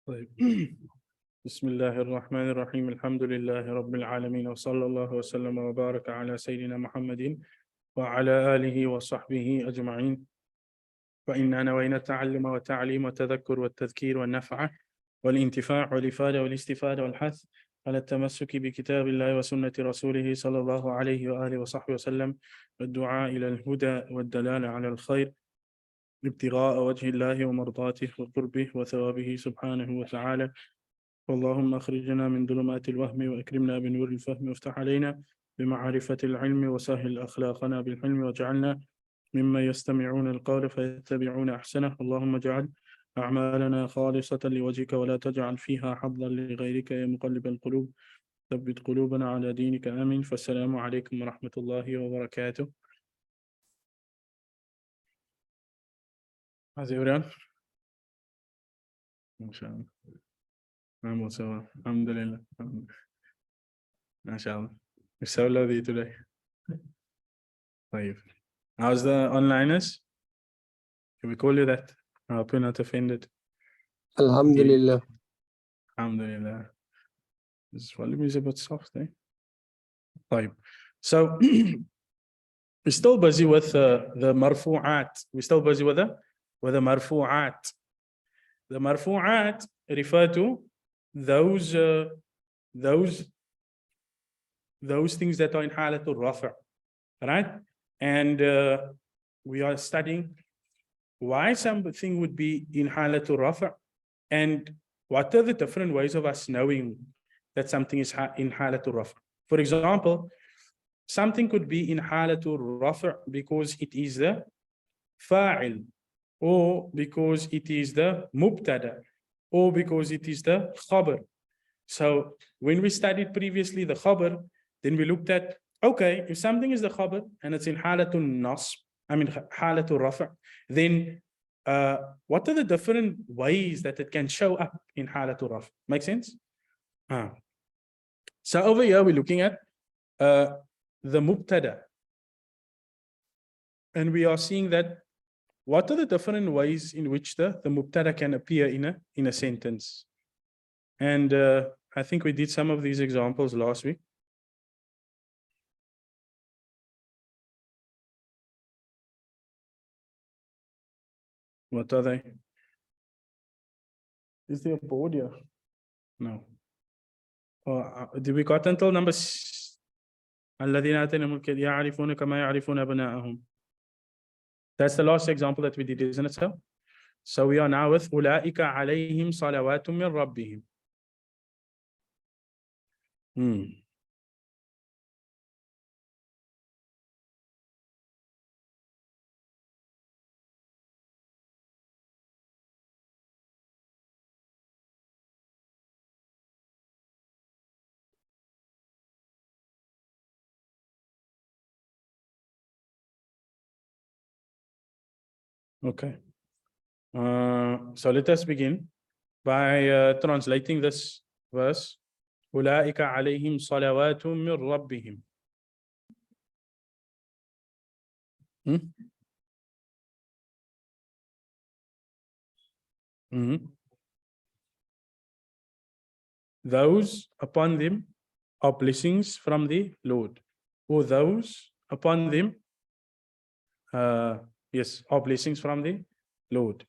طيب. بسم الله الرحمن الرحيم الحمد لله رب العالمين وصلى الله وسلم وبارك على سيدنا محمد وعلى آله وصحبه أجمعين. فإننا نوينا التعلم والتعليم والتذكر والتذكير والنفع والانتفاع والإفادة والاستفادة والحث على التمسك بكتاب الله وسنة رسوله صلى الله عليه وآله وصحبه وسلم والدعاء إلى الهدى والدلالة على الخير ابتغاء وجه الله ومرضاته وقربه وثوابه سبحانه وتعالى. اللهم أخرجنا من ظلمات الوهم وأكرمنا بنور الفهم وافتح علينا بمعرفة العلم وسهل أخلاقنا بالحلم واجعلنا مما يستمعون القول فيتبعون أحسنه. اللهم اجعل أعمالنا خالصة لوجهك ولا تجعل فيها حظا لغيرك يا مقلب القلوب ثبت قلوبنا على دينك آمين. فالسلام عليكم ورحمة الله وبركاته. How's everyone? ما شاء الله. I'm also alhamdulillah. ما شاء الله. So lovely today. طيب. How's the onliners? Can we call you that? I hope you're not offended. Alhamdulillah. Alhamdulillah. This volume is a bit soft, eh? طيب. So we're still busy with the marfu'at. We're still busy with the marfu'at. The marfu'at refer to those things that are in halatul rafa', right? And we are studying why something would be in halatul rafa' and what are the different ways of us knowing that something is in halatul rafa'. For example, something could be in halatul rafa' because it is the fa'il, or because it is the mubtada, or because it is the khabar. So when we studied previously the khabar, then we looked at, okay, if something is the khabar and it's in halatul nasb, halatul rafa', then what are the different ways that it can show up in halatul rafa'? Make sense? So over here we're looking at the mubtada, and we are seeing that what are the different ways in which the mubtada can appear in a sentence. And I think we did some of these examples last week. What are they? Is there a board here? No. Did we got until number الذين آتيناهم الكتاب يعرفون كما يعرفون أبناءهم? That's the last example that we did, isn't it so? So we are now with أولئك عليهم صلوات من ربهم. Okay. So let us begin by translating this verse. أولئك عليهم صلوات من ربهم. Those upon them are blessings from the Lord, or those upon them yes, are blessings from the Lord.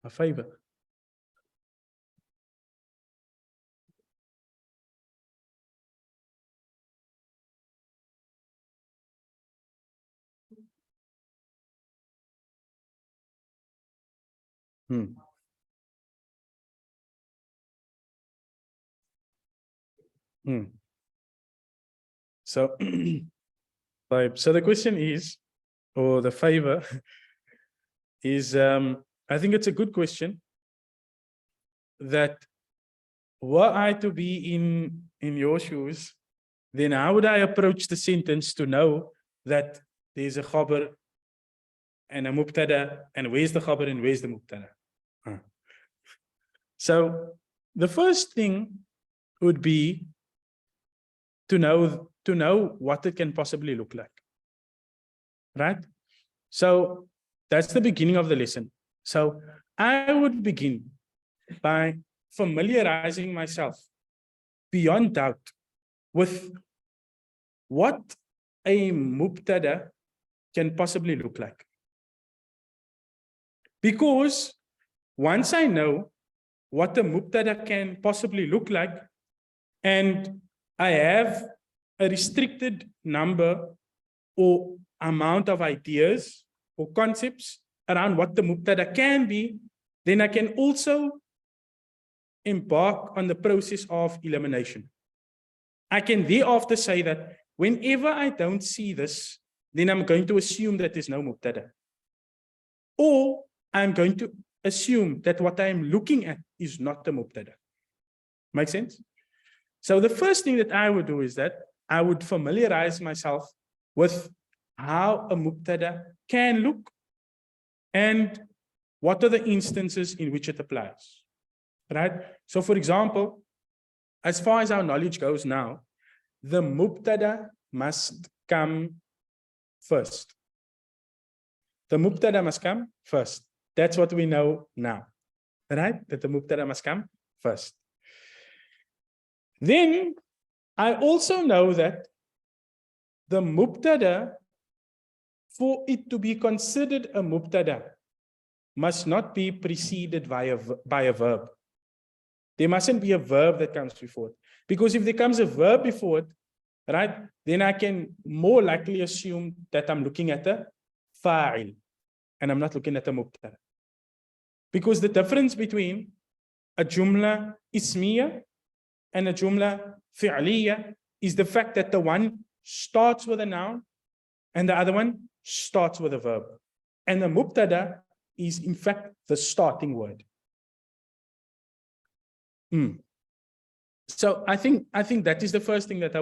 A favor. So, so the question is, or the favor is, I think it's a good question, that were I to be in your shoes, then how would I approach the sentence to know that there's a khabar and a mubtada, and where's the khabar and where's the mubtada? So the first thing would be to know what it can possibly look like, right? So that's the beginning of the lesson. So I would begin by familiarizing myself beyond doubt with what a mubtada can possibly look like. Because once I know what a mubtada can possibly look like, and I have a restricted number or amount of ideas or concepts around what the mubtada can be, then I can also embark on the process of elimination. I can thereafter say that whenever I don't see this, then I'm going to assume that there's no mubtada. Or I'm going to assume that what I'm looking at is not the mubtada. Make sense? So the first thing that I would do is that I would familiarize myself with how a mubtada can look and what are the instances in which it applies, right? So for example, as far as our knowledge goes now, the mubtada must come first. The mubtada must come first. That's what we know now, right? That the mubtada must come first. Then I also know that the mubtada, for it to be considered a mubtada, must not be preceded by a verb. There mustn't be a verb that comes before it. Because if there comes a verb before it, right, then I can more likely assume that I'm looking at a fa'il and I'm not looking at a mubtada. Because the difference between a jumla ismiya and a jumla fi'liya is the fact that the one starts with a noun and the other one starts with a verb. And the mubtada is in fact the starting word. So I think that is the first thing that I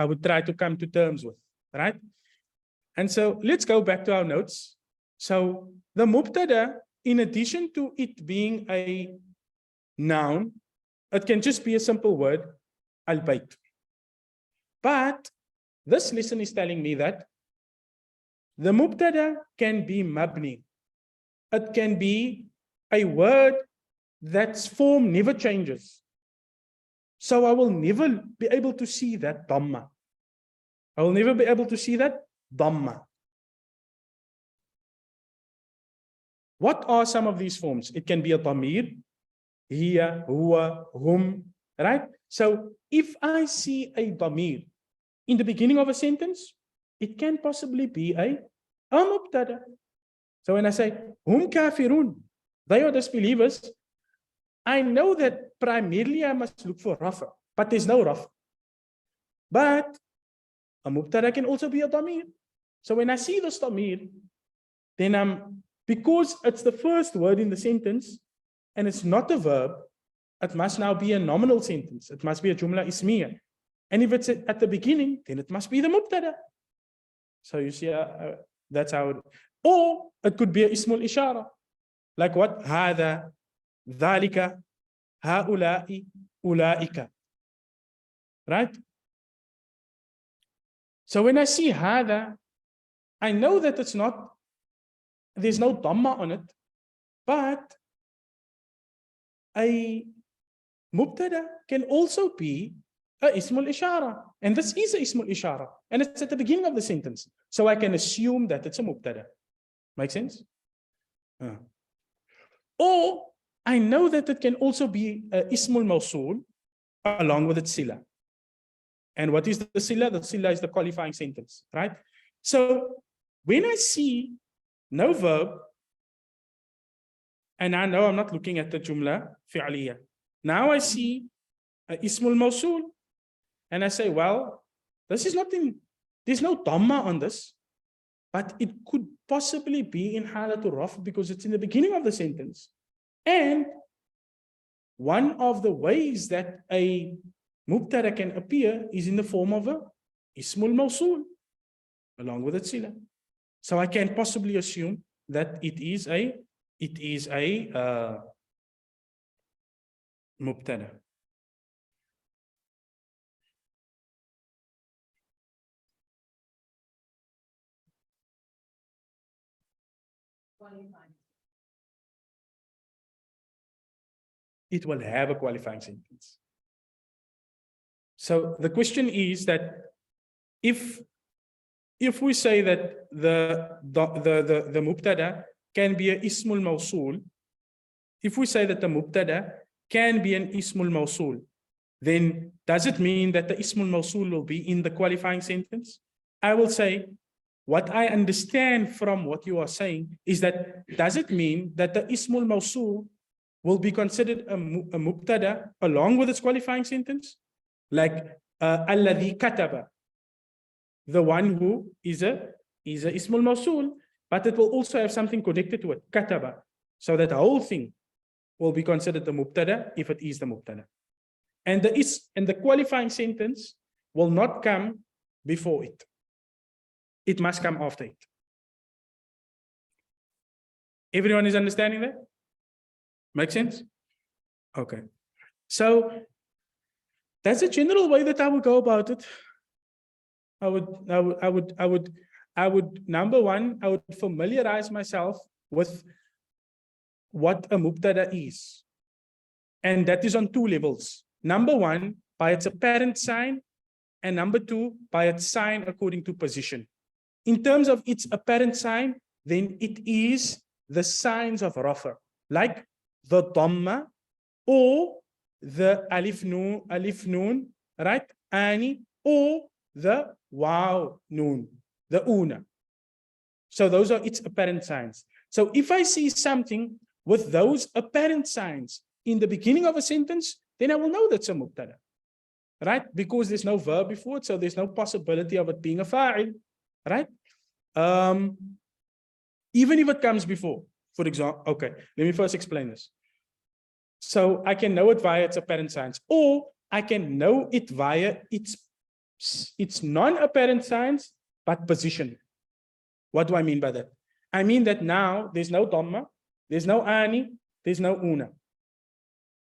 would try to come to terms with, right? And so let's go back to our notes. So the mubtada, in addition to it being a noun, it can just be a simple word, al-bayt. But this lesson is telling me that the mubtada can be mabni. It can be a word that's form never changes. So I will never be able to see that dhamma. I will never be able to see that dhamma. What are some of these forms? It can be a dhamir, hiya, huwa, hum, right? So if I see a dhamir in the beginning of a sentence, it can possibly be a mubtada. So when I say hum kafirun, they are disbelievers, I know that primarily I must look for rafa, but there's no rafa. But a mubtada can also be a dhamir. So when I see this dhamir, then because it's the first word in the sentence and it's not a verb, it must now be a nominal sentence. It must be a jumla ismiya. And if it's at the beginning, then it must be the mubtada. So you see, that's how it, or it could be a ismul ishara. Like what? Hada, dhalika, haula'i, ulaika. Right? So when I see hada, I know that there's no dhamma on it, but a mubtada can also be a ismul ishara. And this is a ismul ishara. And it's at the beginning of the sentence. So I can assume that it's a mubtada. Make sense? Or I know that it can also be a ismul mawsul along with its sila. And what is the sila? The sila is the qualifying sentence, right? So when I see no verb, and I know I'm not looking at the jumla fi'liya. Now I see ismul mawsul, and I say, well, this is nothing, there's no dhamma on this, but it could possibly be in halatul raf because it's in the beginning of the sentence. And one of the ways that a mubtada can appear is in the form of a ismul mawsul along with its sila. So I can possibly assume that it is a mubtada. It will have a qualifying sentence. So the question is that if we say that the mubtada can be a ismul mawsul, if we say that the mubtada can be an ismul mawsul, then does it mean that the ismul mawsul will be in the qualifying sentence? I will say, what I understand from what you are saying is that, does it mean that the ismul mawsul will be considered a mubtada along with its qualifying sentence? Like alladhi kataba, the one who is a ismul mawsul, but it will also have something connected to it, kataba. So that the whole thing will be considered the mubtada if it is the mubtada. And the qualifying sentence will not come before it. It must come after it. Everyone is understanding that? Make sense? Okay. So that's a general way that I would go about it. I would number one, I would familiarize myself with what a mubtada is. And that is on two levels. Number one, by its apparent sign, and number two, by its sign according to position. In terms of its apparent sign, then it is the signs of rafa, like the dhamma or the alif noon, right? Ani, or the waw noon, the una. So those are its apparent signs. So if I see something with those apparent signs in the beginning of a sentence, then I will know that's a mubtada, right? Because there's no verb before it, so there's no possibility of it being a fa'il, right? Even if it comes before, for example, okay, let me first explain this. So I can know it via its apparent signs, or I can know it via its non-apparent signs, but position. What do I mean by that? I mean that now there's no dhamma, there's no ani, there's no una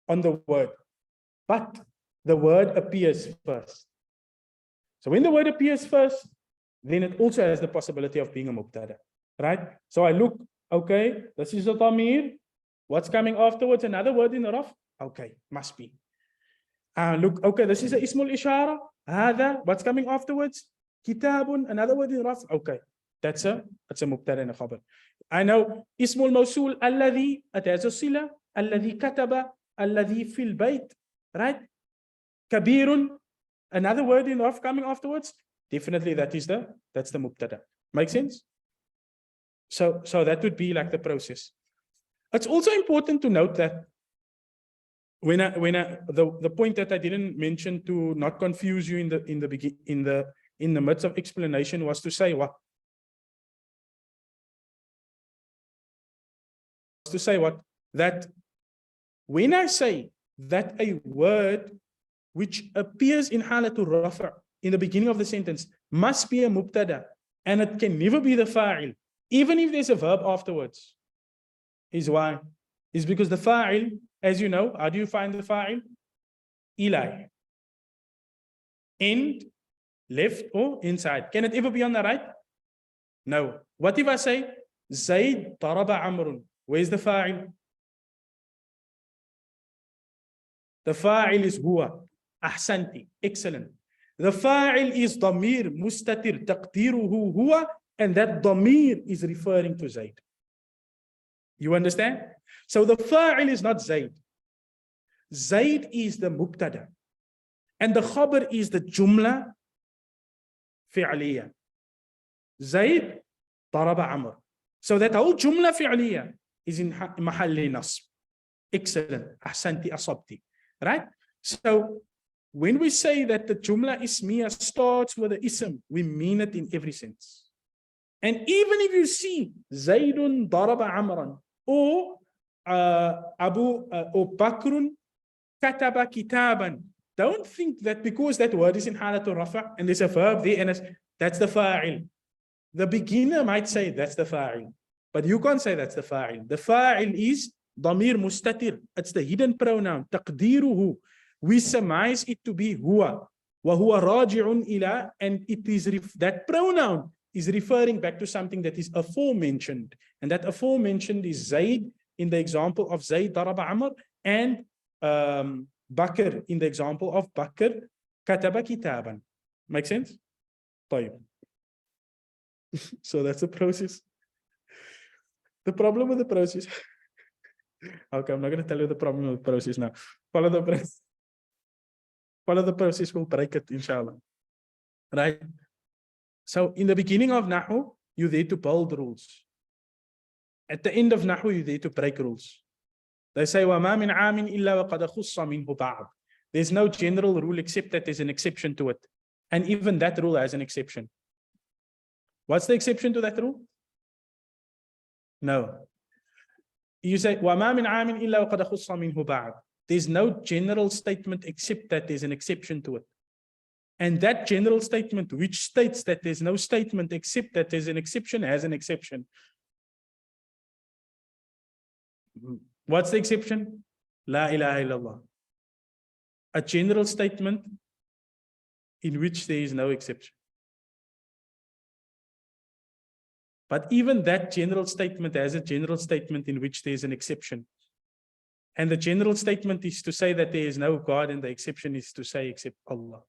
on the word, but the word appears first. So when the word appears first, then it also has the possibility of being a mubtada, right? So I look, okay, this is a dhamir. What's coming afterwards? Another word in the raf? Okay, must be. Look, okay, this is a ismul ishara. Hada, what's coming afterwards? Kitabun, another word in the raf. Okay, that's a mubtada and a khabar. I know ismul mawsul, alladhi, it has a sila, alladhi kataba, alladhi fil bayt, right? Kabirun, another word in the raf coming afterwards. Definitely that's the mubtada. Make sense? So that would be like the process. It's also important to note that the point that I didn't mention to not confuse you in the midst of explanation was to say what? That when I say that a word which appears in halatul rafa' in the beginning of the sentence must be a mubtada, and it can never be the fa'il, even if there's a verb afterwards. Is why? Is because the fa'il, as you know, how do you find the fa'il? Ilai. End, left, or inside. Can it ever be on the right? No. What if I say, Zayd daraba Amrun? Where's the fa'il? The fa'il is huwa. Ahsanti. Excellent. The fa'il is damir mustatir taqdiruhu huwa, and that damir is referring to Zayd. You understand? So the fa'il is not Zayd. Zayd is the mubtada. And the khabar is the jumla fi'liya. Zayd daraba Amr. So that whole jumla fi'liya is in mahalli nasb. Excellent. Ahsanti asabti. Right? So when we say that the jumla ismiya starts with the ism, we mean it in every sense. And even if you see Zaydun daraba Amran, or or Bakrun kataba kitaban, don't think that because that word is in halatul rafa' and there's a verb there and that's the fa'il. The beginner might say that's the fa'il, but you can't say that's the fa'il. The fa'il is damir mustatir. It's the hidden pronoun. Taqdiruhu. We surmise it to be huwa. Wa huwa raji'un ila, and it is that pronoun is referring back to something that is aforementioned. And that aforementioned is Zayd in the example of Zayd daraba Amr, and Bakr in the example of Bakr kataba kitaban. Make sense? طيب. So that's the process. The problem with the process. Okay, I'm not going to tell you the problem with the process now. Follow the process. Follow the process, we'll break it, inshallah. Right? So in the beginning of Nahu, you're there to build rules. At the end of Nahu, you're there to break rules. They say, وَمَا مِنْ عَامٍ إِلَّا وَقَدْ خُصَّ مِنْهُ بَعْضٍ. There's no general rule except that there's an exception to it. And even that rule has an exception. What's the exception to that rule? No. You say, وَمَا مِنْ عَامٍ إِلَّا وَقَدْ خُصَّ مِنْهُ بَعْضٍ. There's no general statement except that there's an exception to it. And that general statement, which states that there's no statement except that there's an exception, has an exception. What's the exception? La ilaha illallah. A general statement in which there is no exception. But even that general statement has a general statement in which there is an exception. And the general statement is to say that there is no God, and the exception is to say except Allah.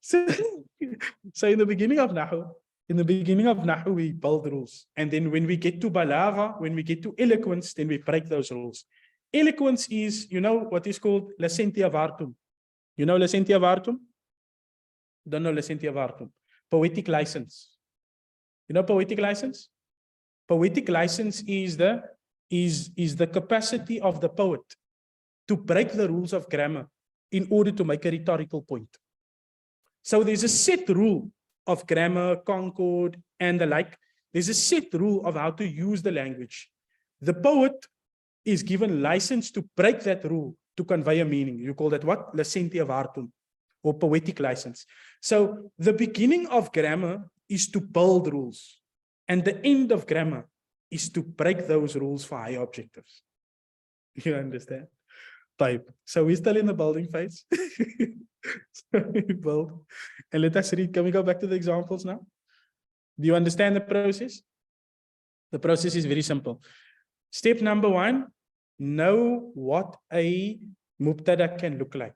So in the beginning of Nahu, we build rules. And then when we get to Balagha, when we get to eloquence, then we break those rules. Eloquence is, you know, what is called Licentia Vartum. You know Licentia Vartum? Don't know Licentia Vartum. Poetic license. You know poetic license? Poetic license is the capacity of the poet to break the rules of grammar in order to make a rhetorical point. So there's a set rule of grammar, concord, and the like. There's a set rule of how to use the language. The poet is given license to break that rule to convey a meaning. You call that what? Licentia Vartum, or poetic license. So the beginning of grammar is to build rules, and the end of grammar is to break those rules for higher objectives. You understand? Type. So we're still in the building phase. So we build. And let us read. Can we go back to the examples now? Do you understand the process? The process is very simple. Step number 1, know what a Mubtada can look like.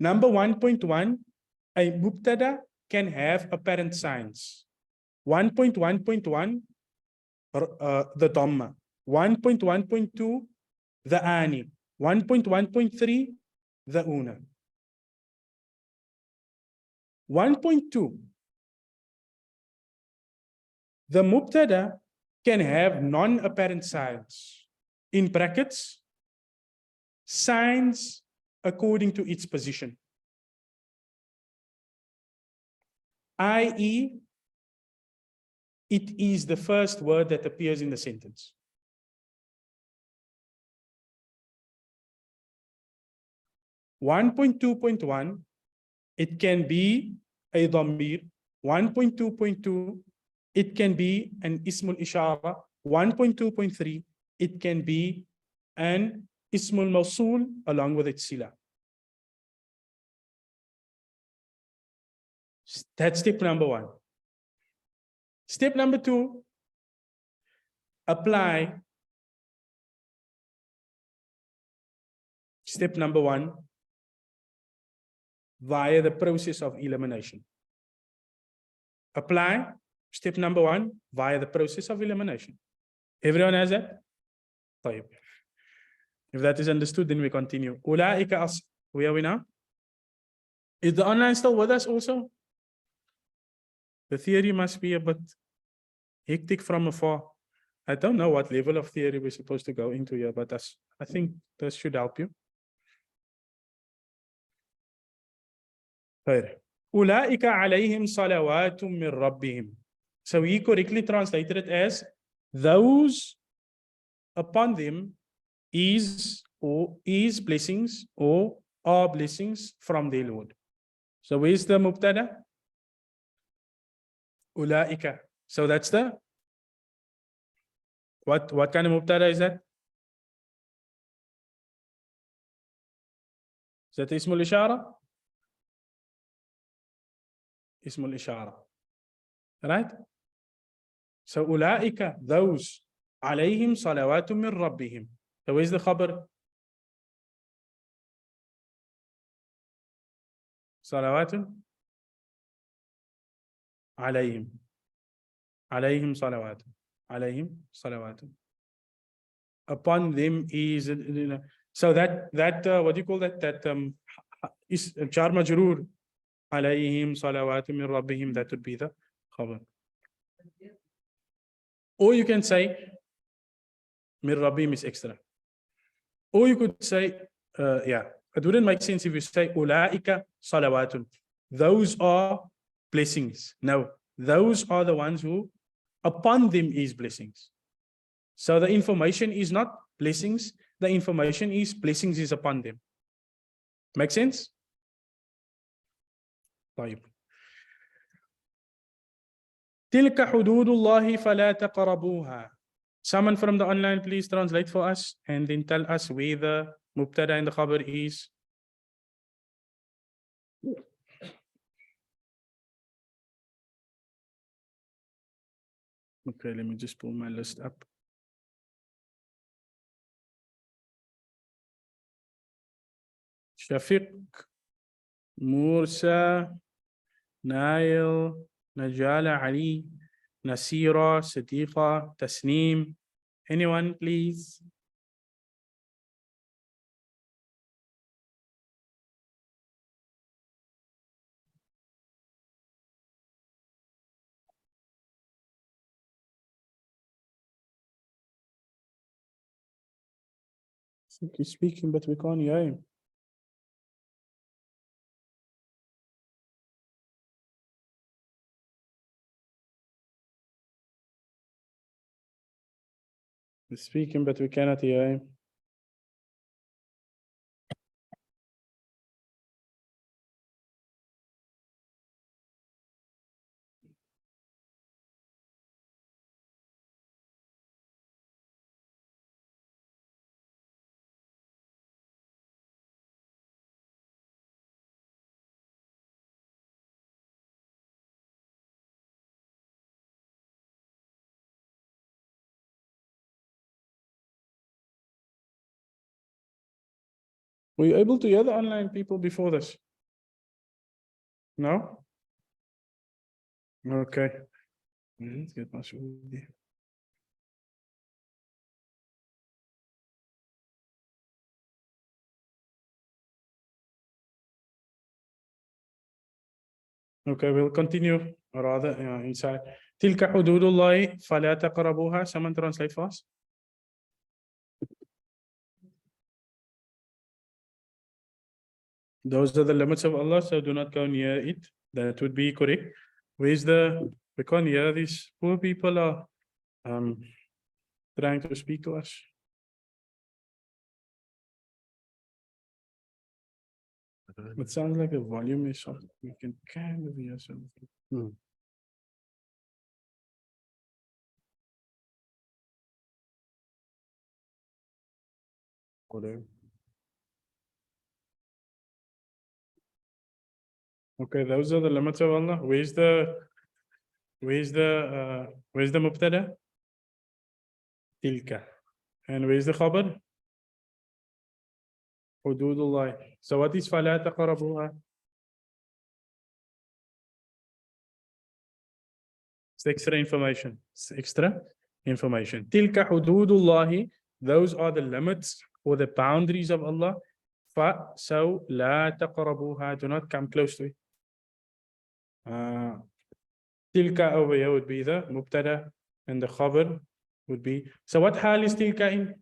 Number 1.1, a Mubtada can have apparent signs. 1.1.1, the Dhamma. 1.1.2, the Ani. 1.1.3, the Una. 1.2, the Mubtada can have non-apparent signs. In brackets, signs according to its position. i.e., it is the first word that appears in the sentence. (1.2.1), it can be a dhamir. 1.2.2, it can be an ismul ishara. 1.2.3, it can be an ismul mawsul along with its sila. That's step number 1. Step number 2, apply step number 1 via the process of elimination. Apply step number 1 via the process of elimination. Everyone has that? طيب. If that is understood, then we continue. Where are we now? Is the online still with us also? The theory must be a bit hectic from afar. I don't know what level of theory we're supposed to go into here, but I think this should help you. أولئك عليهم صلوات من ربهم. So he correctly translated it as those upon them is blessings or are blessings from their Lord. So where's the Mubtada? Ulaika. So that's the what kind of Mubtada is that? Is that اسم الإشارة? اسم الإشارة. Right? So أولئك, those, عليهم صلوات من ربهم. So where's the خبر? صلوات عليهم. عليهم صلوات. عليهم صلوات. Upon them is, so that what do you call that? That is jar majroor. عليهم صلوات من ربهم. That would be the خبر. Or you can say من ربهم is extra. Or you could say, yeah, it wouldn't make sense if you say أولئك صلوات. Those are blessings. No, those are the ones who upon them is blessings. So the information is not blessings. The information is blessings is upon them. Make sense? طيب. تلك حدود الله فلا تقربوها. Someone from the online, please translate for us and then tell us where the Mubtada and the Khabar is. Okay, let me just pull my list up. Shafiq, Mursa, Nail, Najala, Ali, Nasira, Sadiqa, Tasneem. Anyone, please? I think he's speaking, but we can't hear him. He's speaking, but we cannot hear him. Were you able to hear the online people before this? No? Okay. Let's get my shoe. Okay, we'll continue rather inside. تلك حدود الله فلا تقربوها. Someone translate for us. Those are the limits of Allah, so do not go near it. That would be correct. Where's the, we can't hear these poor people are trying to speak to us. It sounds like the volume is off. We can kind of hear something. Okay, those are the limits of Allah. Where's the Mubtada? Tilka. And where's the Khabar? Hududullah. So what is فَلَا تَقْرَبُوهَا? It's extra information. It's extra information. Tilka hududullah. Those are the limits or the boundaries of Allah. So لا تقربوها. Do not come close to it. Tilka over here would be the Mubtada and the Khabar would be. So what hal is tilka in?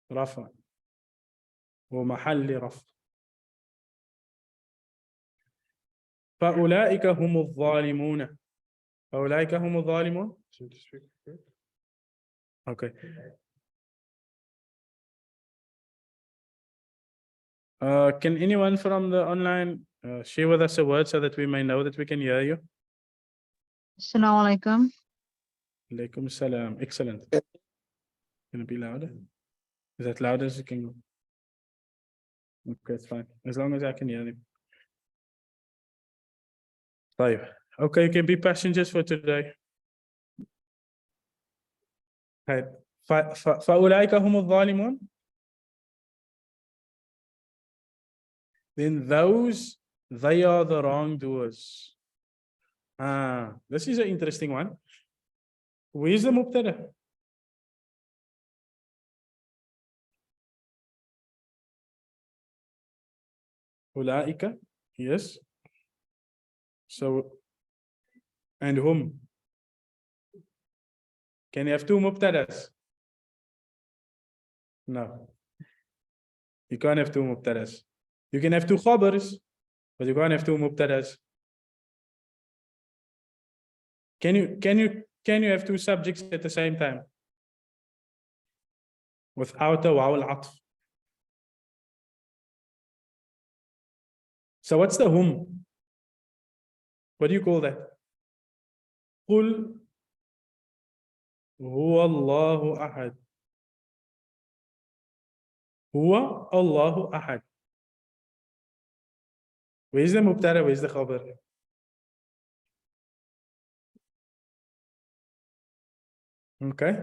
Rafa. ومحل رفع. فأولئك هم الظالمون. فأولئك هم الظالمون. Okay. Can anyone from the online share with us a word so that we may know that we can hear you? Assalamu alaikum. Alaikum salam. Excellent. Can it be louder? Is that louder as it can go? Okay, it's fine. As long as I can hear them. طيب. Okay, you can be passengers for today. طيب. فأولئك هم الظالمون. Then those, they are the wrongdoers. This is an interesting one. Where's the mubtada? Ulaika, yes. So, and whom? Can you have two mubtadas? No. You can't have two mubtadas. You can have two khabars, but you can't have two mubtadas. Can you have two subjects at the same time? Without a waw al-atf. So what's the hum? What do you call that? Qul huwa Allahu ahad. Huwa Allahu ahad. Where's the mubtada? Where's the khabar? Okay.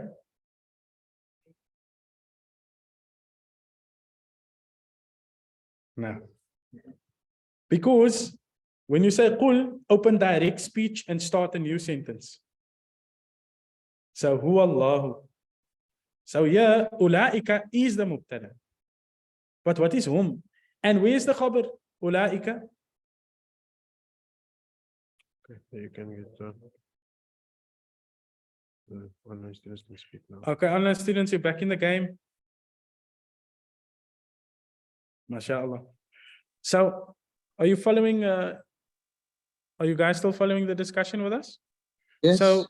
No. Because when you say qul, open direct speech and start a new sentence. So huwa Allahu. So yeah, ulaika is the mubtada. But what is hum? And where's the khabar? Ulaika. Okay, you can get the online students can speak now. Okay, online students, you're back in the game. MashaAllah. So, are you following? Are you guys still following the discussion with us? Yes. So,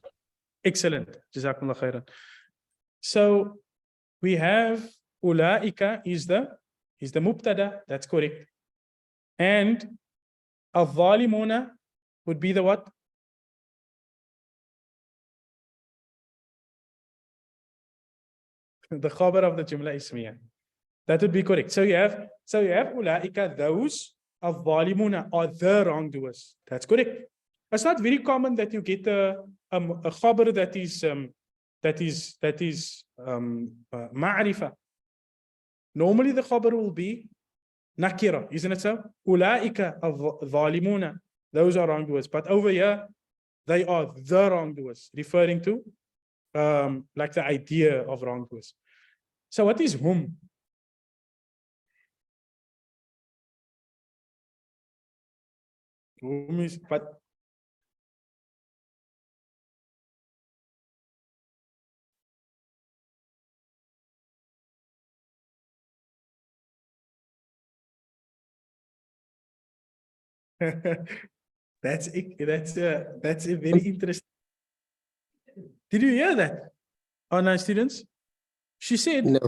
excellent. Jazakumullah khairan. So, we have ulaika is the mubtada. That's correct. And al-zalimuna would be the what? The khabar of the jumla ismiyah. That would be correct. So you have ulaika, those al-zalimuna are the wrongdoers. That's correct. It's not very common that you get a khabar that is ma'rifa. Normally the khabar will be nakira, isn't it so? Ulaika al-zalimuna, those are wrongdoers. But over here, they are the wrongdoers, referring to like the idea of wrongdoers. So what is hum? Hum is, but that's a very interesting. Did you hear that? Online students? She said, No.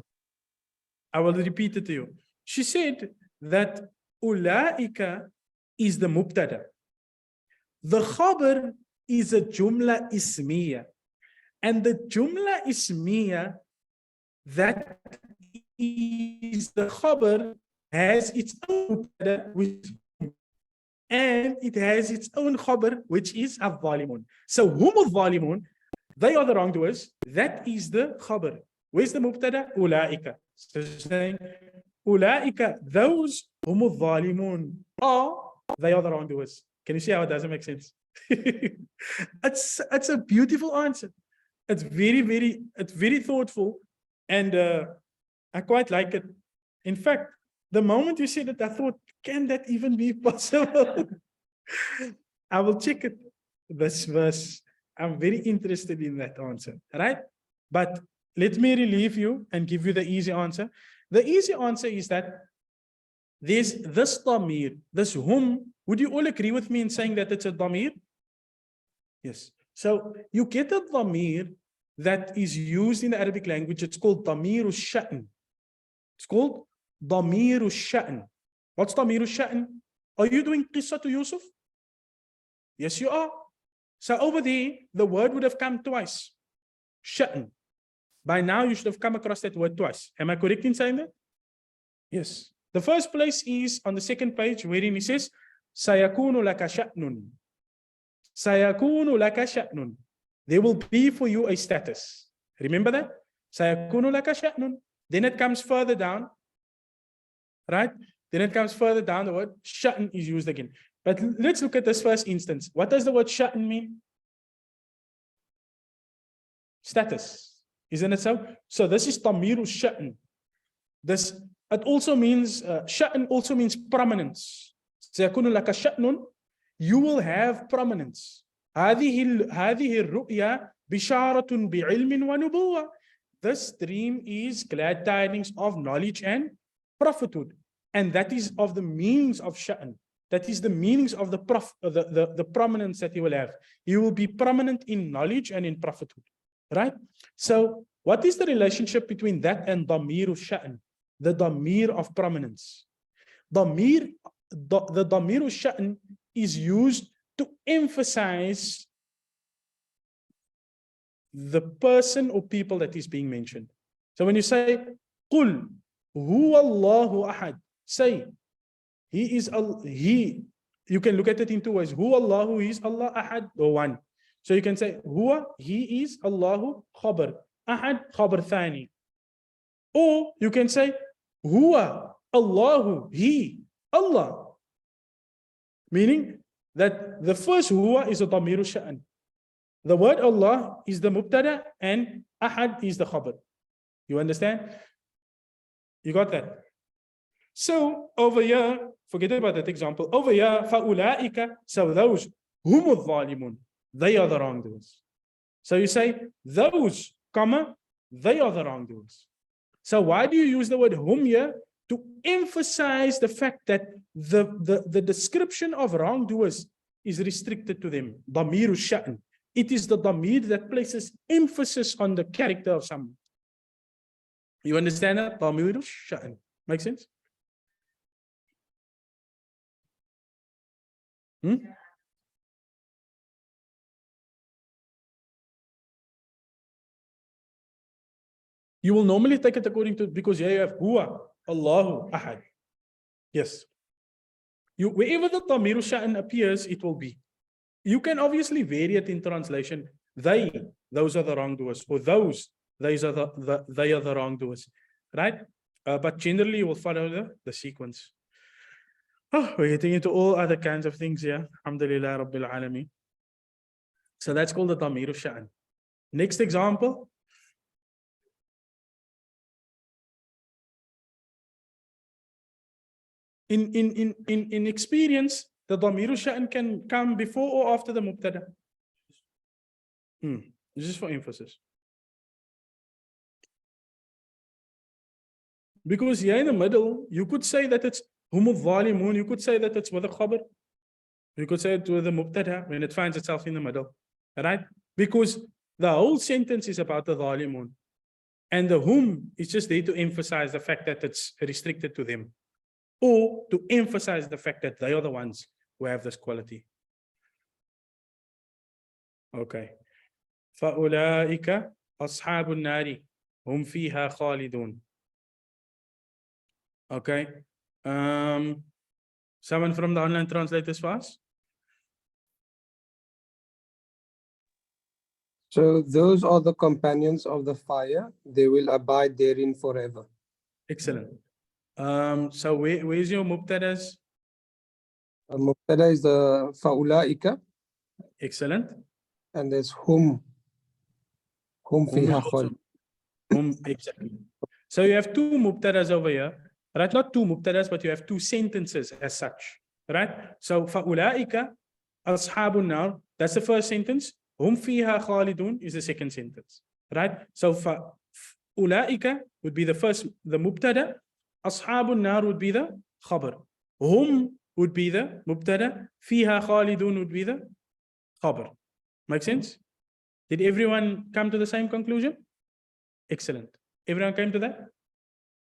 I will repeat it to you. She said that ulaika is the mubtada. The khabar is a jumla ismiya. And the jumla ismiya, that is the khabar, has its own mubtada, and it has its own khabar, which is al-zalimun. So hum al-zalimun, they are the wrongdoers. That is the khabar. Where's the mubtada? Ulaika. So saying ulaika, those hum al-zalimun are, they are the wrongdoers. Can you see how it doesn't make sense? It's a beautiful answer. It's very thoughtful, and I quite like it. In fact, the moment you said it, I thought, can that even be possible? I will check it. This verse, I'm very interested in that answer, right? But let me relieve you and give you the easy answer. The easy answer is that there's this damir, this hum. Would you all agree with me in saying that it's a damir? Yes. So you get a damir that is used in the Arabic language. It's called damiru sha'n. It's called damiru sha'n. What's damiru sha'n? Are you doing qissa to Yusuf? Yes, you are. So over there, the word would have come twice. Sha'n. By now, you should have come across that word twice. Am I correct in saying that? Yes. The first place is on the second page, wherein he says, Sayakunu laka sha'nun. Sayakunu laka sha'nun. There will be for you a status. Remember that? Sayakunu laka sha'nun. Then it comes further down, right? Then it comes further down, the word sha'n is used again. But let's look at this first instance. What does the word sha'n mean? Status. Isn't it so? So this is tamiru sha'n. This, it also means, sha'n also means prominence. Sayakunu laka sha'nun. You will have prominence. هذه الرؤيا بشارة بعلم ونبوة. This dream is glad tidings of knowledge and prophethood. And that is of the meanings of sha'n. That is the meanings of the prominence that he will have. He will be prominent in knowledge and in prophethood. Right? So what is the relationship between that and damir sha'n? The damir of prominence. The damir sha'n is used to emphasize the person or people that is being mentioned. So when you say, قُلْ هُوَ اللَّهُ أَحَدٌ, say, he is, he, you can look at it in two ways. Huwa Allahu, he is Allah, Ahad, or one. So you can say, Huwa, he is Allahu, khabar. Ahad, khabar thani. Or you can say, Huwa, Allahu, he, Allah. Meaning that the first Huwa is a damiru sha'an. The word Allah is the mubtada and Ahad is the khabar. You understand? You got that? So over here, forget about that example. Over here, فَأُولَٰئِكَ, so those, هُمُ الظَّالِمُونَ, they are the wrongdoers. So you say, those, comma, they are the wrongdoers. So why do you use the word hum here? To emphasize the fact that the description of wrongdoers is restricted to them. Damiru sha'n. It is the damir that places emphasis on the character of someone. You understand that? Damiru sha'n. Make sense? You will normally take it according to, because here you have Huwa, Allahu, Ahad. Yes. Wherever the Damiru Sha'an appears, it will be. You can obviously vary it in translation. They, those are the wrongdoers, or those are they are the wrongdoers, right? But generally, you will follow the sequence. Oh, we're getting into all other kinds of things here. Alhamdulillah Rabbil Alameen. So that's called the Damiru Sha'an. Next example. In experience, the Damiru Sha'an can come before or after the Mubtada. This is for emphasis. Because here in the middle, you could say that it's Humul Zalimun, you could say that it's with a khabar. You could say it with a Mubtada when it finds itself in the middle. Right? Because the whole sentence is about the Zalimun. And the hum is just there to emphasize the fact that it's restricted to them, or to emphasize the fact that they are the ones who have this quality. Okay. فَأُولَٰئِكَ أَصْحَابُ النَّارِ هُمْ فِيهَا خَالِدُونَ. Okay. Someone from the online translators first? So those are the companions of the fire, they will abide therein forever. Excellent. So where's your mubtadas? Mubtada is the fa'ulaika, Excellent. and there's hum fiha khalid. Exactly. So you have two mubtadas over here, right? Not two mubtadas, but you have two sentences as such, right? So fa'ulaika ashabun nar, that's the first sentence. Hum fiha khalidun is the second sentence, right? So fa'ulaika would be the first, the mubtada. Ashabun nar would be the khabar. Hum would be the mubtada. Fiha khalidun would be the khabar. Make sense? Did everyone come to the same conclusion? Excellent. Everyone came to that?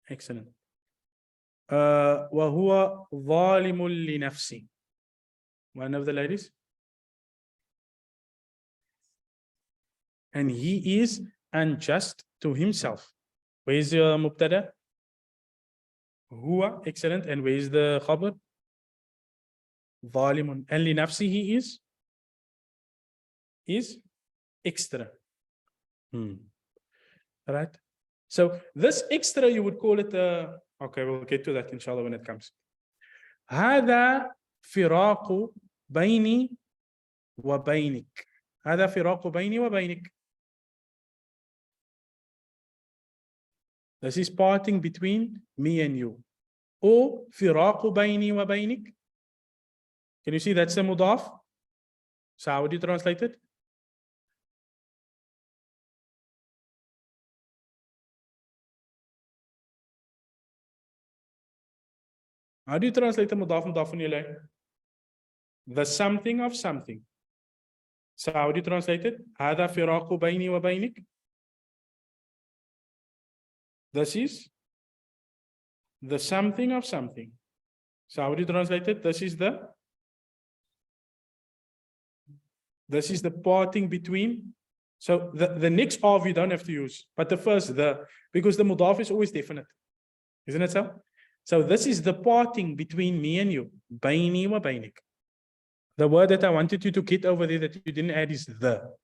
Excellent. وَهُوَ ظَالِمٌ لِنَفْسِهِ. One of the ladies. And he is unjust to himself. Where is your mubtada? Huwa, excellent. And where is the khabar? Zalimun. And li nafsihi is extra. Right? So this extra, you would call it okay, we'll get to that inshallah when it comes. هذا فراق بيني وبينك. هذا فراق بيني وبينك. This is parting between me and you. Or فراق بيني وبينك. Can you see that's a mudaf? So how would you translate it? How do you translate the mudaf mudafun ilayh? The something of something. So how do you translate it? هذا فراق بيني وبينك. This is the something of something. So how do you translate it? This is the parting between. So the next of you don't have to use, but the first because the mudaf is always definite. Isn't it so? So this is the parting between me and you. Baini wa bainik. The word that I wanted you to get over there that you didn't add is the.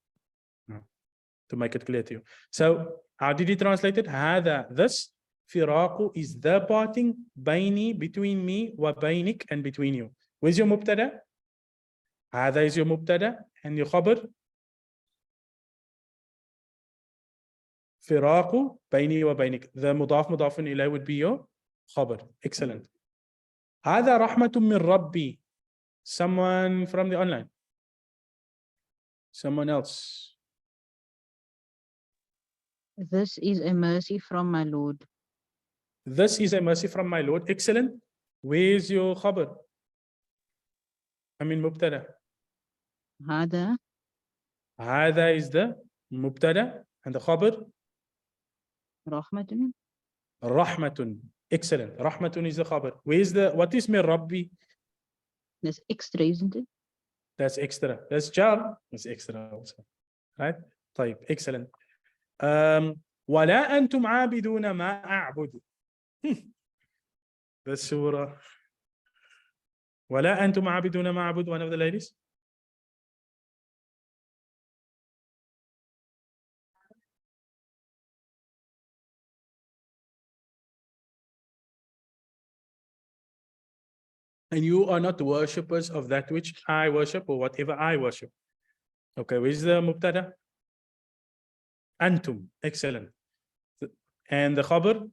To make it clear to you. So how did he translate it? Hada, this. Firaqu is the parting. Baini, between me. Wa bainik, and between you. Where's your mubtada? Hada is your mubtada. And your khabar? Firaqu, baini wa bainik. The mudaf mudafun ilay would be your khabar. Excellent. Hada rahmatun min rabbi. Someone from the online. Someone else. This is a mercy from my Lord. This is a mercy from my Lord. Excellent. Where's your khabar? I mean mubtada. Hada. Hada is the mubtada. And the khabar? Rahmatun. Rahmatun. Excellent. Rahmatun is the khabar. What is min rabbi? That's extra, isn't it? That's extra. That's jar. That's extra also. Right? طيب. Excellent. ولا أنتم عابدون ما أعبد. The surah. ولا أنتم عابدون ما أعبد. One of the ladies. And you are not worshippers of that which I worship or whatever I worship. Okay, where's the mubtada? Antum. Excellent. And the khabar?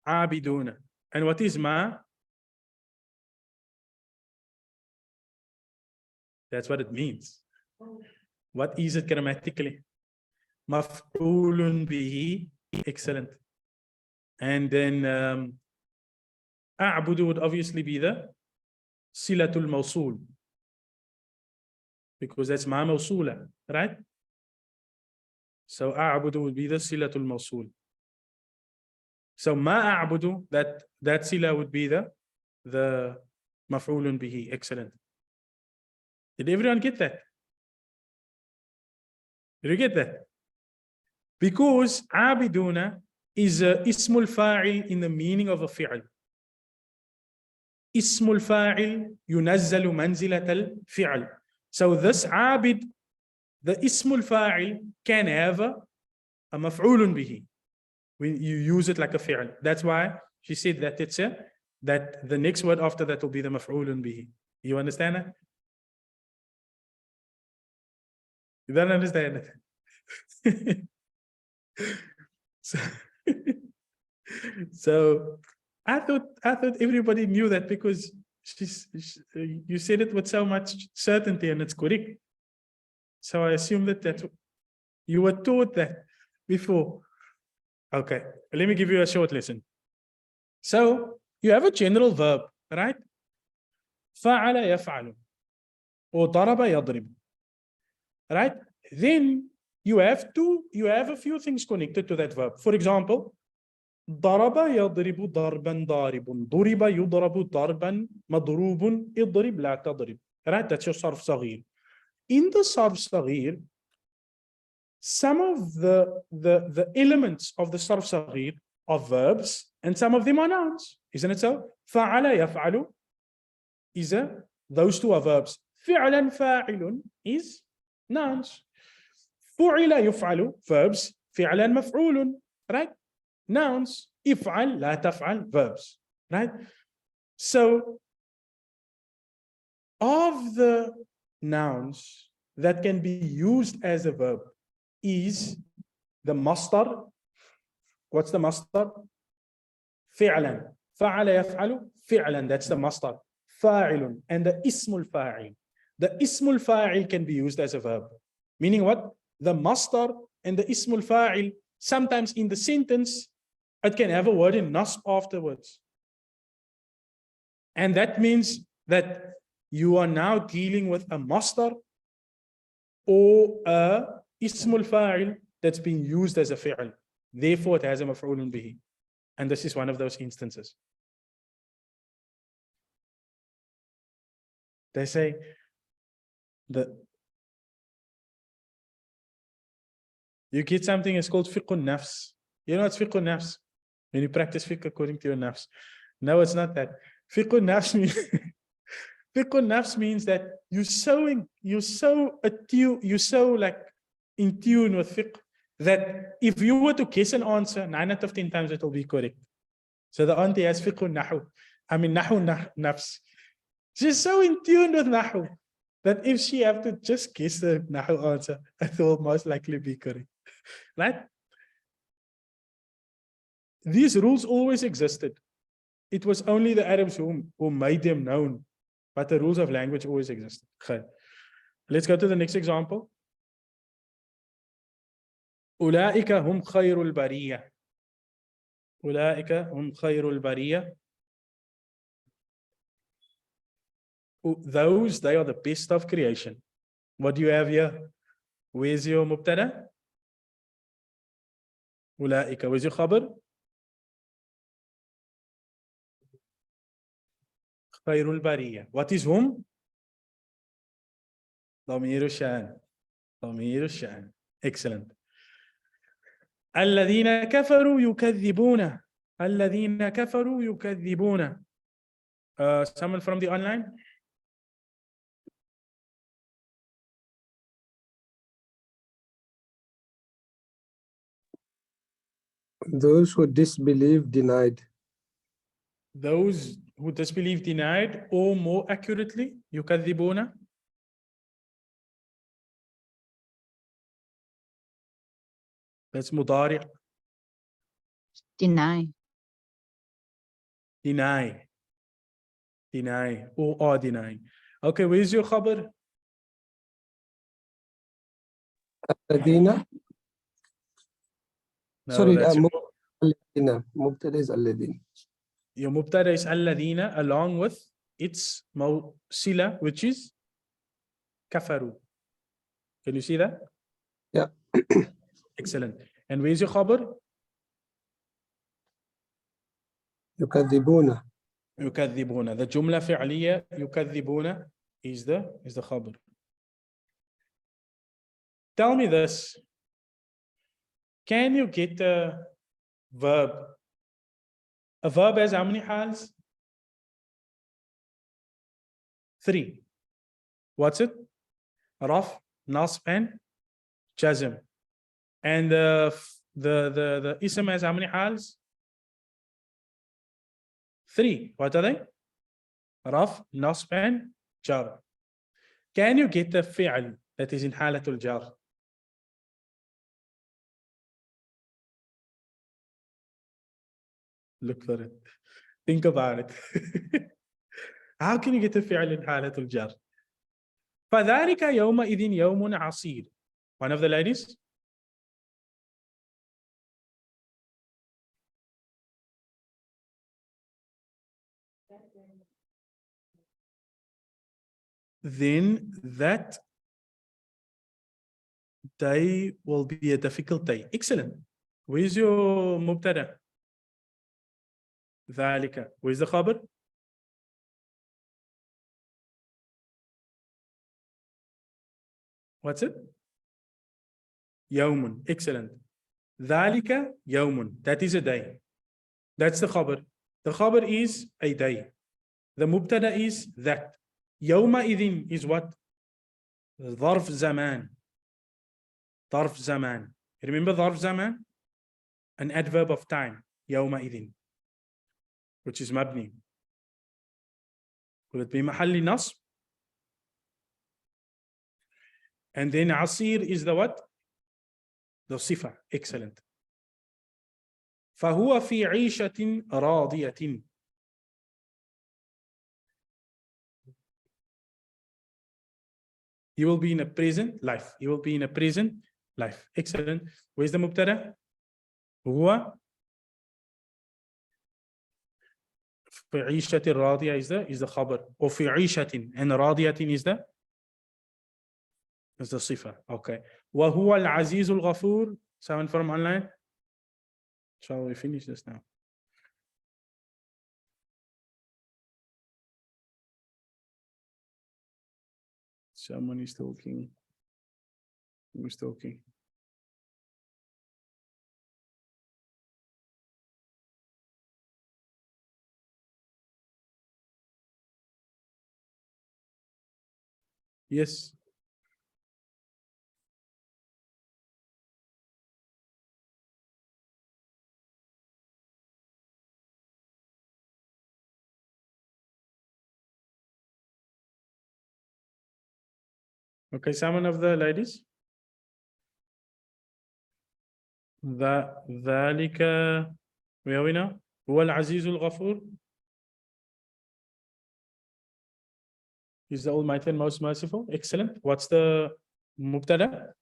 Abiduna. And what is ma? That's what it means. What is it grammatically? Maf'ulun bihi. Excellent. And then A'budu would obviously be the silatul mawsul. Because that's ma mawsula, right? So A'budu would be the silatul mawsul. So ma a'budu, that sila would be the maf'ulun bihi. Excellent. Did everyone get that? Did you get that? Because abiduna is ismul fa'il in the meaning of a fi'al. Ismul fa'il yunazzalu manzilatal fi'al. So this abid, the ismul fa'il can have a maf'ulun bihi. When you use it like a fi'al. That's why she said that that the next word after that will be the maf'ulun bihi. You understand that? You don't understand it. So I thought everybody knew that because you said it with so much certainty and it's correct. So I assume that you were taught that before. Okay, let me give you a short lesson. So you have a general verb, right? فعل يفعل or ضرب يضرب. Right? Then you have a few things connected to that verb. For example, ضرب يضرب ضربا ضارب. ضرب يضرب ضربا مضروب. اضرب لا تضرب. Right? That's your صرف صغير. In the صرف صغير, some of the elements of the صرف صغير are verbs and some of them are nouns. Isn't it so? فعل يفعل is those two are verbs. فعلا فاعل is nouns. فعل يفعل verbs. فعلا مفعول, right? Nouns. افعل لا تفعل verbs, right? So of the nouns that can be used as a verb is the masdar. What's the masdar? فعلا. فعل يفعل فعلا. That's the masdar. فاعل. And the ismul fa'il. The ismul fa'il can be used as a verb. Meaning what? The masdar and the ismul fa'il, sometimes in the sentence, it can have a word in nasb afterwards. And that means that you are now dealing with a masdar or a ismul fa'il that's being used as a fi'l. Therefore, it has a maf'ulun bihi. And this is one of those instances. They say that you get something that's called fiqhun nafs. You know what's fiqhun nafs? When you practice fiqh according to your nafs. No, it's not that. Fiqhun nafs means fiqhun nafs means that you're so like in tune with fiqh that if you were to guess an answer, 9 out of 10 times it will be correct. So the auntie has fiqhun nahu. Nahu nafs. She's so in tune with nahu that if she have to just guess the nahu answer, it will most likely be correct. Right? These rules always existed. It was only the Arabs who made them known. But the rules of language always existed. Okay. Let's go to the next example. أولئك هم خير البرية. أولئك هم خير البرية. Those, they are the best of creation. What do you have here? Where's your mubtada? أولئك. Where's your khabar? خير البرية. What is whom? ضمير الشأن. ضمير الشأن. Excellent. الذين كفروا يكذبون. الذين كفروا يكذبون. Someone from the online? Those who disbelieve denied. Those who disbelieve denied, or more accurately, يكذبون. That's مضارع. Deny. Deny. Deny. Or are denying. Okay, where's your khabar? الذين. No, Sorry, that's الذين. مبتدأ is الذين. your mubtada is alladhina along with its sila, which is kafaru. Can you see that? Yeah. Excellent. And where's your khabar? يكذبون. يكذبون. The jumla fi'liya يكذبون is the khabar. Tell me this. Can you get a verb? A verb has how many hals? 3. What's it? Raf, nasb, and jazm. And the ism has how many hals? 3. What are they? Raf, nasb, and jar. Can you get the fi'l that is in halatul jar? Look for it. Think about it. How can you get the fi'l in halatul jar? فذلك يومئذ يوم عصير. One of the ladies? Then that day will be a difficult day. Excellent. Where's your mubtada? ذلك. Where's the khabar? What's it? يوم. Excellent. ذلك يوم. That is a day. That's the khabar. The khabar is a day. The mubtada is that. Yawma idhin is what? Dharf zaman. Dharf zaman. Remember dharf zaman? An adverb of time. Yawma idhin. Which is mabni. Will it be mahalli nasb? And then asir is the what? The sifa. Excellent. فهو في عيشة راضية. He will be in a present life. He will be in a present life. Excellent. Where's the mubtada? هو في عيشة راضية is the khabar. Or في عيشة and راضية is the sifa. Okay. وهو العزيز الغفور. Someone from online? Shall we finish this now? Someone is talking. Who's talking? Yes. Okay, someone of the ladies? ذلك, where are we now? هو العزيز الغفور. He's the Almighty and most merciful. Excellent. What's the mubtada?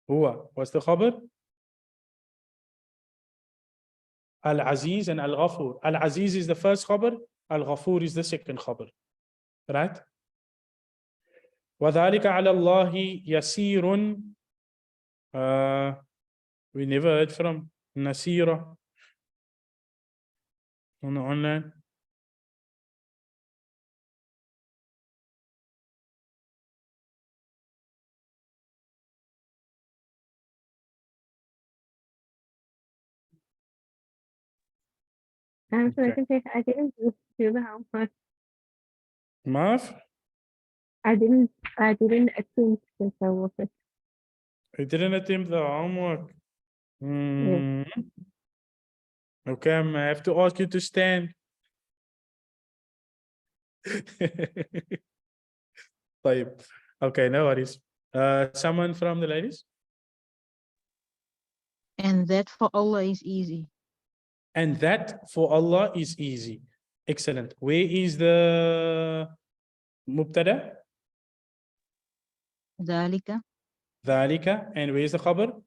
هو. What's the khabar? Al-Aziz and Al-Ghafur. Al-Aziz is the first khabar. Al-Ghafur is the second khabar. Right? وَذَلِكَ عَلَى اللَّهِ يَسِيرٌ. We never heard from Nasira on the online. So I Okay. can say I didn't do the homework. Maaf? I didn't attempt the homework. I didn't attempt the homework. Okay, I have to ask you to stand. طيب. Okay, no worries. Someone from the ladies? And that for Allah is easy. And that for Allah is easy. Excellent. Where is the mubtada? ذلك. ذلك. And where is the khabar?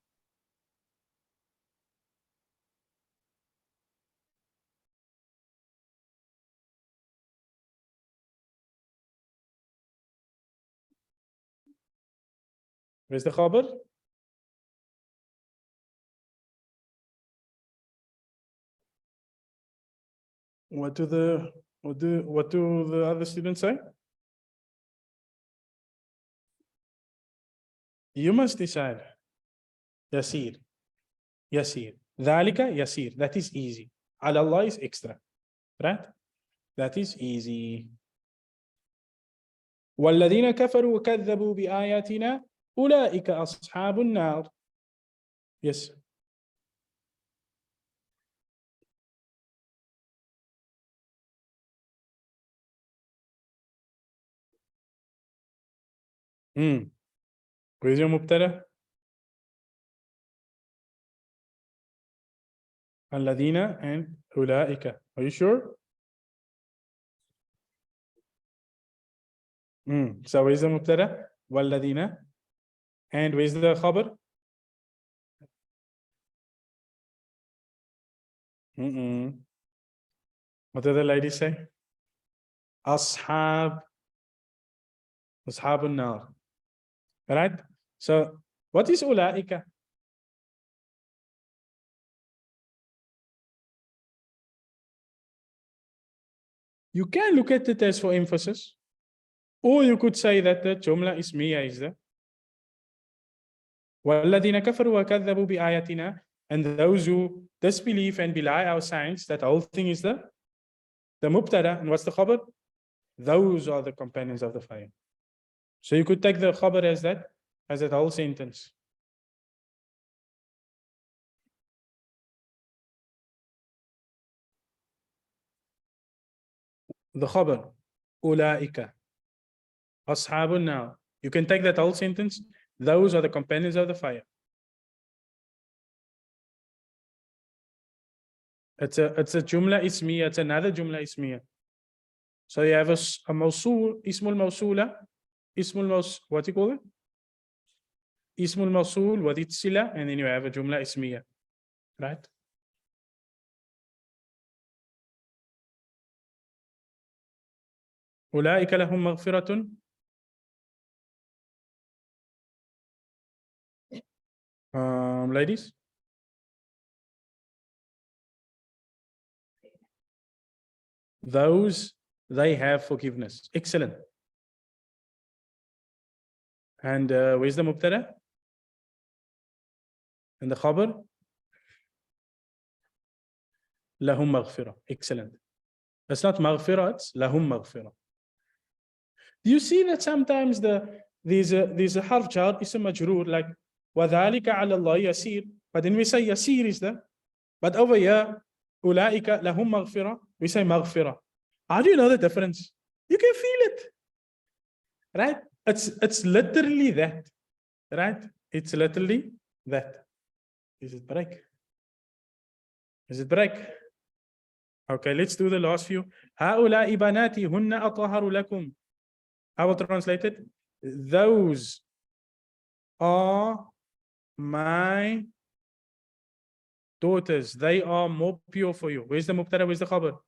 Where's the khabar? What do the other students say? You must decide. Yasir. Yasir. ذلك yasir. That is easy. على Allah is extra. Right? That is easy. والذين كفروا وكذبوا بآياتنا أولئك أصحاب النار. Yes. Where's your mubtada? الذين and أولئك. Are you sure? So where's the mubtada? والذين. And where's the khabar? What did the lady say? Ashab al-nar. Right? So what is ulaika? You can look at it as for emphasis. Or you could say that the jumla ismiya is there. وَالَّذِينَ كَفَرُوا وَكَذَّبُوا بِآيَاتِنَا And those who disbelieve and belie our signs, that whole thing is the mubtada. And what's the khabar? Those are the companions of the fire. So you could take the khabar as that whole sentence. The khabar, ulaika, ashabun nar. You can take that whole sentence. Those are the companions of the fire. It's a jumla ismiya. It's another jumla ismiya. So you have a mawsul, ismul mawsula, what do you call it? Ismul mawsul, what it's sila, and then you have a jumla ismiya, right? أولئك لهم مغفرة ladies. Those, they have forgiveness. Excellent. And where's the mubtada? And the khabar? Lahum maghfirah. Excellent. It's not maghfirah, it's lahum maghfirah. Do you see that sometimes there's a harf jar, ism majroor, like وَذَلِكَ عَلَى اللَّهِ يَسِيرٌ. But then we say yasir is there. But over here, أُولَٰئِكَ لَهُمْ مَغْفِرَةٌ, we say maghfirah. How do you know the difference? You can feel it. Right? It's literally that. Right? It's literally that. Is it break? Is it break? Okay, let's do the last few. هَؤُلَاءِ بَنَاتِي هُنَّ أَطْهَرُ لَكُمْ. I will translate it. Those are my daughters. They are more pure for you. Where's the mubtada? Where's the khabar?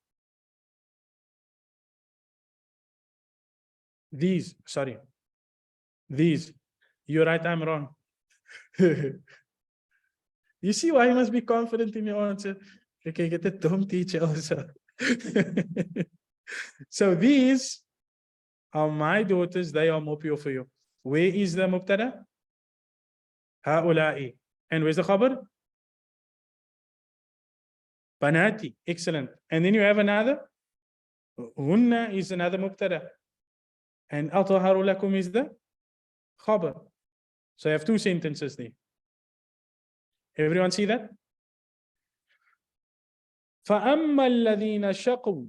These. You're right, I'm wrong. You see why you must be confident in your answer? You can get a dumb teacher also. So these are my daughters, they are more pure for you. Where is the mubtada? Ha'ula'i. And where's the khabar? Banati. Excellent. And then you have another. Hunna is another mubtada. And athaharu lakum is the khabar. So I have two sentences there. Everyone see that? فَأَمَّا الَّذِينَ شَقُوا.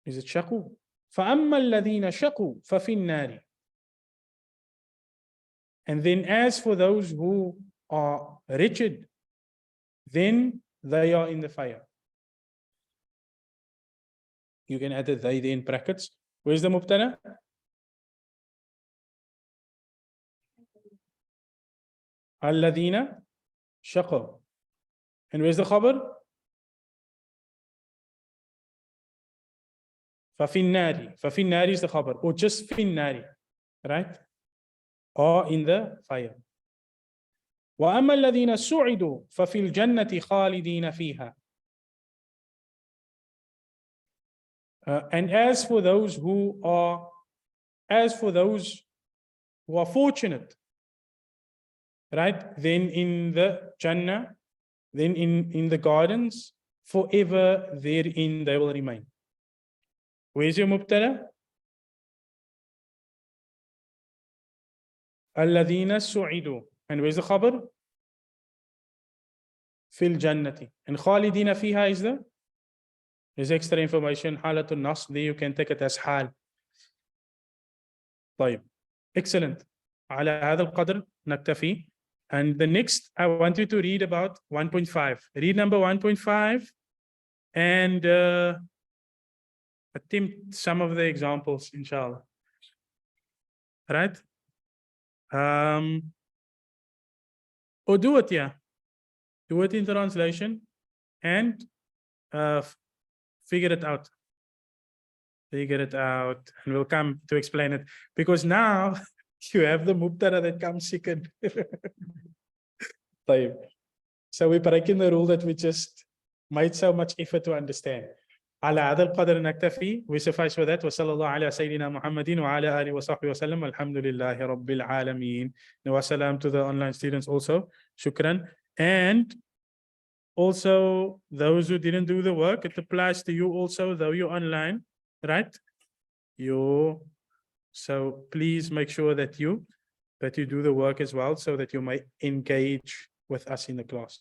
Is it shaqu? فَأَمَّا الَّذِينَ شَقُوا فَفِي النَّارِ. And then as for those who are wretched, then they are in the fire. You can add a they there in brackets. Where's the mubtada? الَّذِينَ شَقُوا. And where's the khabar? فَفِي النَّارِ. فَفِي النَّارِ is the khabar. Or just فِي النَّارِ. Right? Or in the fire. وَأَمَّا الَّذِينَ سُعِدُوا فَفِي الْجَنَّةِ خَالِدِينَ فِيهَا. And as for those who are fortunate, right? Then in the Jannah, then in the gardens, forever therein they will remain. Where's your mubtada? الَّذِينَ سُعِدُوا. And where's the khabar? فِي الْجَنَّةِ. And خَالِدِينَ فِيهَا is extra information. حالة النصب, there you can take it as حال. طيب. Excellent. على هذا القدر نكتفي. And the next, I want you to read about 1.5. Read number 1.5 and attempt some of the examples, inshallah. Right? Or do it, yeah. Do it in translation and figure it out. Figure it out. And we'll come to explain it. Because now you have the mubtada that comes second. So we're breaking the rule that we just made so much effort to understand. على هذا القدر نكتفي. We suffice with that. وصلى الله على سيدنا محمد وعلى آله وصحبه وسلم. الحمد لله رب العالمين. Wassalam to the online students also. Shukran. And also, those who didn't do the work, it applies to you also, though you're online, right? So please make sure that you do the work as well, so that you may engage with us in the class.